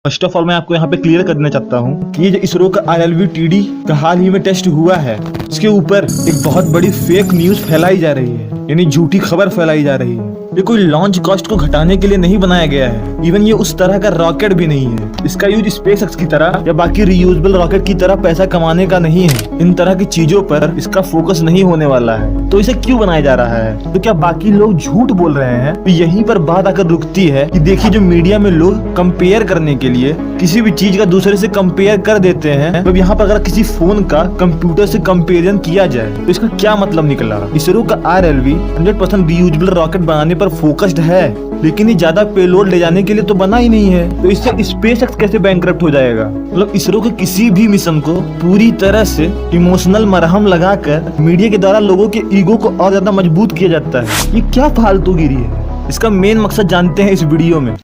First of all मैं आपको यहाँ पे क्लियर कर देना चाहता हूँ कि ये जो इसरो का RLV-TD का हाल ही में टेस्ट हुआ है, इसके ऊपर एक बहुत बड़ी फेक न्यूज फैलाई जा रही है, यानी झूठी खबर फैलाई जा रही है। ये कोई लॉन्च कॉस्ट को घटाने के लिए नहीं बनाया गया है। इवन ये उस तरह का रॉकेट भी नहीं है। इसका यूज स्पेसएक्स की तरह या बाकी रीयूजेबल रॉकेट की तरह पैसा कमाने का नहीं है। इन तरह की चीजों पर इसका फोकस नहीं होने वाला है। तो इसे क्यों बनाया जा रहा है? तो क्या बाकी लोग झूठ बोल रहे हैं? तो यहीं पर बात आकर रुकती है कि देखिए, जो मीडिया में लोग कंपेयर करने के लिए किसी भी चीज का दूसरे से कंपेयर कर देते हैं, तो यहाँ पर अगर किसी फोन का कंप्यूटर से कंपेरिजन किया जाए तो इसका क्या मतलब निकला? इसरो का RLV 100% रीयूजेबल रॉकेट बनाने पर फोकस्ड है, लेकिन ये ज्यादा पेलोड ले जाने के लिए तो बना ही नहीं है। तो इससे स्पेसएक्स कैसे बैंकरप्ट हो जाएगा? मतलब इसरो के किसी भी मिशन को पूरी तरह से इमोशनल मरहम लगाकर मीडिया के द्वारा लोगों के ईगो को और ज्यादा मजबूत किया जाता है। ये क्या फालतूगिरी है? इसका मेन मकसद जानते हैं इस वीडियो में।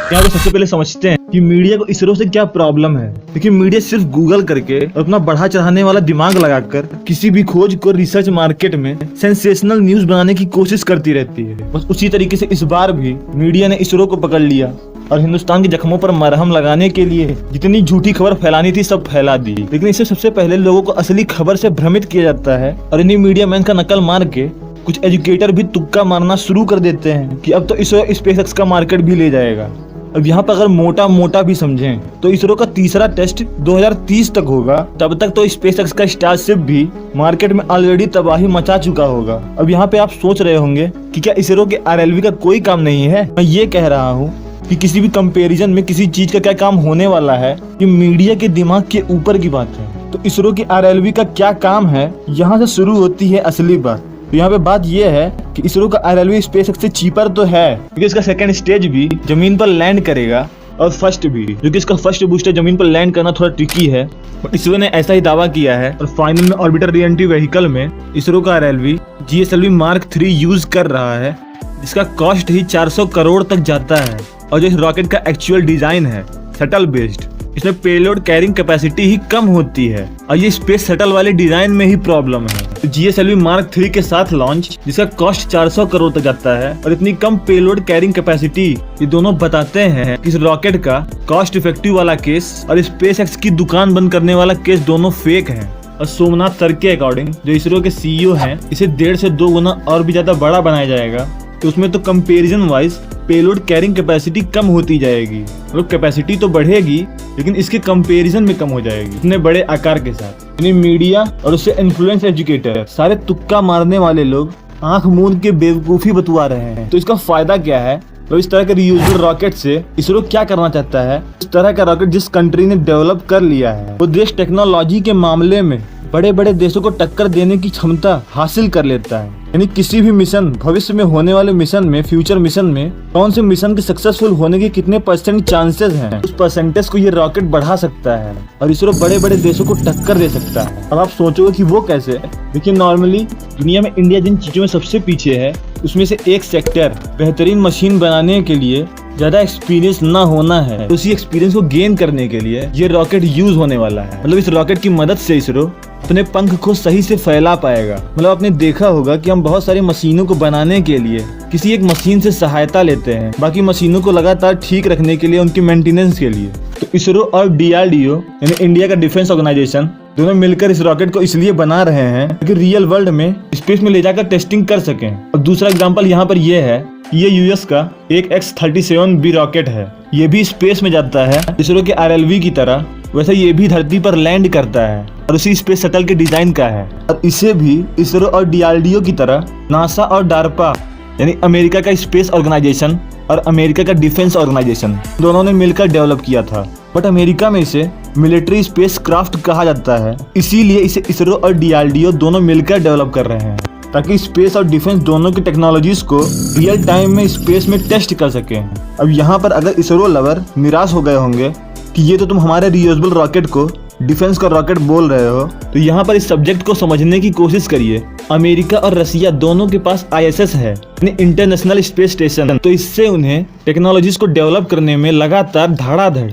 यहाँ पे सबसे पहले समझते हैं कि मीडिया को इसरो से क्या प्रॉब्लम है। देखिए, मीडिया सिर्फ गूगल करके और अपना बढ़ा चढ़ाने वाला दिमाग लगाकर किसी भी खोज को रिसर्च मार्केट में सेंसेशनल न्यूज बनाने की कोशिश करती रहती है। बस उसी तरीके से इस बार भी मीडिया ने इसरो को पकड़ लिया और हिंदुस्तान के जख्मों पर मरहम लगाने के लिए जितनी झूठी खबर फैलानी थी सब फैला दी। लेकिन इससे सबसे पहले लोगों को असली खबर से भ्रमित किया जाता है और इन्हीं मीडिया मैन का नकल मार के कुछ एजुकेटर भी तुक्का मारना शुरू कर देते हैं कि अब तो इसरो स्पेसएक्स का मार्केट भी ले जाएगा। अब यहाँ पर अगर मोटा मोटा भी समझें तो इसरो का तीसरा टेस्ट 2030 तक होगा। तब तक तो स्पेसएक्स का स्टारशिप भी मार्केट में ऑलरेडी तबाही मचा चुका होगा। अब यहाँ पे आप सोच रहे होंगे कि क्या इसरो के RLV का कोई काम नहीं है? मैं ये कह रहा हूँ कि किसी भी कंपैरिजन में किसी चीज का क्या काम होने वाला है, ये मीडिया के दिमाग के ऊपर की बात है। तो इसरो की RLV का क्या काम है, यहाँ से शुरू होती है असली बात। तो यहाँ पे बात ये है कि इसरो का RLV स्पेसएक्स से चीपर तो है, क्योंकि इसका सेकंड स्टेज भी जमीन पर लैंड करेगा और फर्स्ट भी, क्योंकि इसका फर्स्ट बूस्टर जमीन पर लैंड करना थोड़ा ट्रिकी है। इसरो ने ऐसा ही दावा किया है और फाइनल में ऑर्बिटर रीएंट्री व्हीकल में इसरो का RLV GSLV Mark 3 यूज कर रहा है, जिसका कॉस्ट ही 400 करोड़ तक जाता है। और जो इस रॉकेट का एक्चुअल डिजाइन है शटल बेस्ड, इसमें पेलोड कैरिंग कैपेसिटी ही कम होती है और ये स्पेस शटल वाले डिजाइन में ही प्रॉब्लम है। तो GSLV Mark 3 के साथ लॉन्च, जिसका कॉस्ट 400 करोड़ तक जाता है और इतनी कम पेलोड कैरिंग कैपेसिटी, ये दोनों बताते हैं कि इस रॉकेट का कॉस्ट इफेक्टिव वाला केस और स्पेसएक्स की दुकान बंद करने वाला केस दोनों फेक हैं। और सोमनाथ सर के अकॉर्डिंग, जो इसरो के CEO हैं, इसे 1.5 से 2 गुना और भी ज्यादा बड़ा बनाया जाएगा। तो उसमें तो comparison wise payload carrying capacity कम होती जाएगी। मतलब कैपेसिटी तो बढ़ेगी, लेकिन इसके कंपैरिजन में कम हो जाएगी इतने बड़े आकार के साथ। यानी मीडिया और उससे इन्फ्लुएंस एजुकेटर, सारे तुक्का मारने वाले लोग आंख मूंद के बेवकूफी बतवा रहे हैं। तो इसका फायदा क्या है? तो इस तरह के रीयूजेबल रॉकेट से इसरो क्या करना चाहता है? इस तरह का रॉकेट जिस कंट्री ने डेवलप कर लिया है, वो देश टेक्नोलॉजी के मामले में बड़े बड़े देशों को टक्कर देने की क्षमता हासिल कर लेता है। यानी किसी भी मिशन, भविष्य में होने वाले मिशन में, फ्यूचर मिशन में कौन से मिशन के सक्सेसफुल होने के कितने % चांसेस हैं, उस परसेंटेज को ये रॉकेट बढ़ा सकता है और इसरो बड़े बड़े देशों को टक्कर दे सकता है। अब आप सोचोगे कि वो कैसे? देखिए, नॉर्मली दुनिया में इंडिया जिन चीजों में सबसे पीछे है, उसमें से एक सेक्टर बेहतरीन मशीन बनाने के लिए ज्यादा एक्सपीरियंस ना होना है। तो उसी एक्सपीरियंस को गेन करने के लिए ये रॉकेट यूज होने वाला है। मतलब इस रॉकेट की मदद से इसरो अपने पंख को सही से फैला पाएगा। मतलब आपने देखा होगा कि हम बहुत सारी मशीनों को बनाने के लिए किसी एक मशीन से सहायता लेते हैं, बाकी मशीनों को लगातार ठीक रखने के लिए, उनकी मेंटेनेंस के लिए। तो इसरो और DRDO यानी इंडिया का डिफेंस ऑर्गेनाइजेशन दोनों मिलकर इस रॉकेट को इसलिए बना रहे हैं कि रियल वर्ल्ड में स्पेस में ले जाकर टेस्टिंग कर सकें। और दूसरा एग्जांपल यहाँ पर यह है, ये US का एक X-37B रॉकेट है। ये भी स्पेस में जाता है इसरो के RLV की तरह, वैसे ये भी धरती पर लैंड करता है और उसी स्पेस शटल के डिजाइन का है। और इसे भी इसरो और DRDO की तरह नासा और डार्पा यानी अमेरिका का स्पेस ऑर्गेनाइजेशन और अमेरिका का डिफेंस ऑर्गेनाइजेशन दोनों ने मिलकर डेवलप किया था। बट अमेरिका में इसे मिलिट्री स्पेस क्राफ्ट कहा जाता है, इसीलिए इसे इसरो और DRDO दोनों मिलकर डेवलप कर रहे हैं, ताकि स्पेस और डिफेंस दोनों की टेक्नोलॉजीज को रियल टाइम में स्पेस में टेस्ट कर सकें। अब यहाँ पर अगर इसरो लवर निराश हो गए होंगे कि ये तो तुम हमारे रीयूजेबल रॉकेट को डिफेंस का रॉकेट बोल रहे हो, तो यहाँ पर इस सब्जेक्ट को समझने की कोशिश करिए। अमेरिका और रसिया दोनों के पास ISS है, इंटरनेशनल स्पेस स्टेशन। तो इससे उन्हें टेक्नोलॉजीज को डेवलप करने में लगातार धड़ाधड़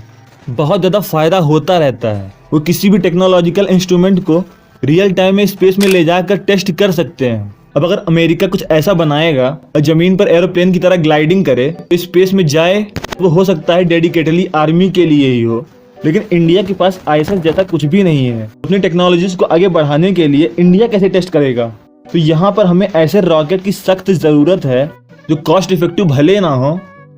बहुत ज्यादा फायदा होता रहता है। वो किसी भी टेक्नोलॉजिकल इंस्ट्रूमेंट को रियल टाइम में स्पेस में ले जाकर टेस्ट कर सकते हैं। अब अगर अमेरिका कुछ ऐसा बनाएगा और जमीन पर एरोप्लेन की तरह ग्लाइडिंग करे, तो स्पेस में जाए, वो हो सकता है डेडिकेटली आर्मी के लिए ही हो। लेकिन इंडिया के पास ISS जैसा कुछ भी नहीं है। अपनी टेक्नोलॉजीज को आगे बढ़ाने के लिए इंडिया कैसे टेस्ट करेगा? तो यहाँ पर हमें ऐसे रॉकेट की सख्त जरूरत है जो कॉस्ट इफेक्टिव भले ना हो,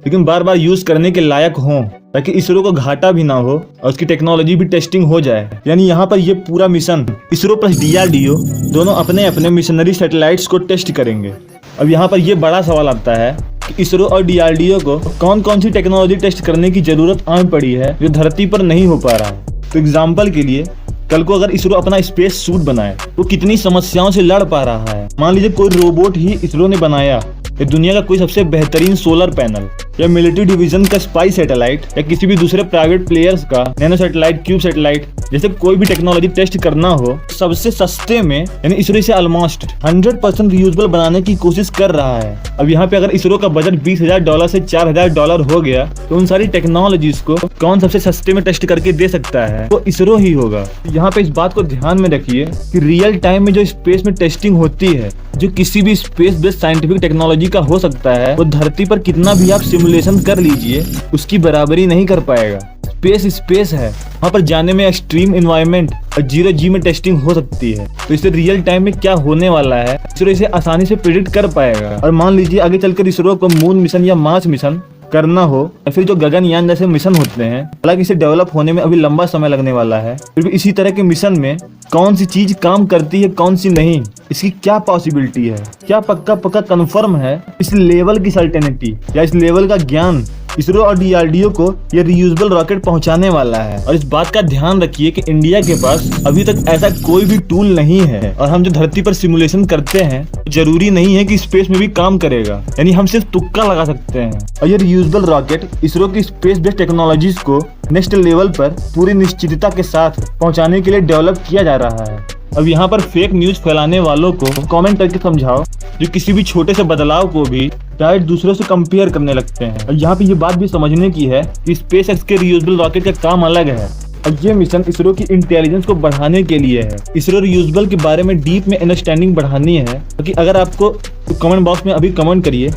लेकिन बार बार यूज करने के लायक हो, ताकि इसरो को घाटा भी ना हो और उसकी टेक्नोलॉजी भी टेस्टिंग हो जाए। यानी यहाँ पर ये पूरा मिशन इसरो प्लस DRDO दोनों अपने अपने मिशनरी सैटेलाइट्स को टेस्ट करेंगे। अब यहाँ पर ये बड़ा सवाल आता है कि इसरो और DRDO को कौन कौन सी टेक्नोलॉजी टेस्ट करने की जरूरत आन पड़ी है जो धरती पर नहीं हो पा रहा है। तो एग्जाम्पल के लिए, कल को अगर इसरो अपना स्पेस सूट बनाए तो कितनी समस्याओं से लड़ पा रहा है। मान लीजिए कोई रोबोट ही इसरो ने बनाया, या दुनिया का कोई सबसे बेहतरीन सोलर पैनल, या मिलिट्री डिवीजन का स्पाई सैटेलाइट, या किसी भी दूसरे प्राइवेट प्लेयर्स का नैनो सैटेलाइट, क्यूब सैटेलाइट, जैसे कोई भी टेक्नोलॉजी टेस्ट करना हो, सबसे सस्ते में यानी इसरो इसे ऑलमोस्ट 100% रीयूजेबल बनाने की कोशिश कर रहा है। अब यहाँ पे अगर इसरो का बजट $20,000 से $4,000 हो गया, तो उन सारी टेक्नोलॉजीज को कौन सबसे सस्ते में टेस्ट करके दे सकता है? वो इसरो ही होगा। यहाँ पे इस बात को ध्यान में रखिए कि रियल टाइम में जो स्पेस में टेस्टिंग होती है, जो किसी भी स्पेस बेस्ड साइंटिफिक टेक्नोलॉजी का हो सकता है, वो धरती पर कितना भी आप सिमुलेशन कर लीजिए, उसकी बराबरी नहीं कर पाएगा। स्पेस है, वहाँ पर जाने में एक्सट्रीम एनवायरनमेंट और 0G में टेस्टिंग हो सकती है। तो इससे रियल टाइम में क्या होने वाला है, इसरो इसे आसानी से प्रेडिक्ट कर पाएगा। और मान लीजिए आगे चलकर इसरो को मून मिशन या मार्स मिशन करना हो, या फिर जो गगनयान जैसे मिशन होते हैं, हालांकि इसे डेवलप होने में अभी लंबा समय लगने वाला है, फिर भी इसी तरह के मिशन में कौन सी चीज काम करती है, कौन सी नहीं, इसकी क्या पॉसिबिलिटी है, क्या पक्का कंफर्म है, इस लेवल की सर्टेनिटी या इस लेवल का ज्ञान इसरो और DRDO को ये रीयूजेबल रॉकेट पहुंचाने वाला है। और इस बात का ध्यान रखिए कि इंडिया के पास अभी तक ऐसा कोई भी टूल नहीं है, और हम जो धरती पर सिमुलेशन करते हैं जरूरी नहीं है कि स्पेस में भी काम करेगा, यानी हम सिर्फ तुक्का लगा सकते हैं। और ये रीयूजेबल रॉकेट इसरो की स्पेस बेस्ड टेक्नोलॉजीज को नेक्स्ट लेवल पर पूरी निश्चितता के साथ पहुंचाने के लिए डेवलप किया जा रहा है। अब यहाँ पर फेक न्यूज फैलाने वालों को कमेंट करके समझाओ, जो किसी भी छोटे से बदलाव को भी डायरेक्ट दूसरों से कंपेयर करने लगते हैं। और यहाँ पे ये बात भी समझने की है कि SpaceX के रीयूजेबल रॉकेट का काम अलग है, और ये मिशन इसरो की इंटेलिजेंस को बढ़ाने के लिए है। इसरो रीयूजेबल के बारे में डीप में अंडरस्टैंडिंग बढ़ानी है। क्योंकि अगर आपको, तो कमेंट बॉक्स में अभी कमेंट करिए।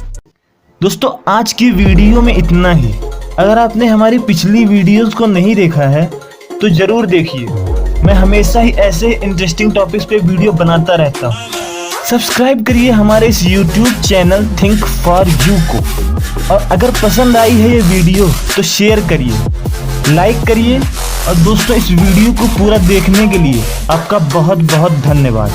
दोस्तों, आज की वीडियो में इतना ही। अगर आपने हमारी पिछली वीडियोस को नहीं देखा है तो जरूर देखिए। मैं हमेशा ही ऐसे इंटरेस्टिंग टॉपिक्स पे वीडियो बनाता रहता हूँ। सब्सक्राइब करिए हमारे इस YouTube channel think for you को, और अगर पसंद आई है ये वीडियो तो शेयर करिए, लाइक करिए। और दोस्तों, इस वीडियो को पूरा देखने के लिए आपका बहुत बहुत धन्यवाद।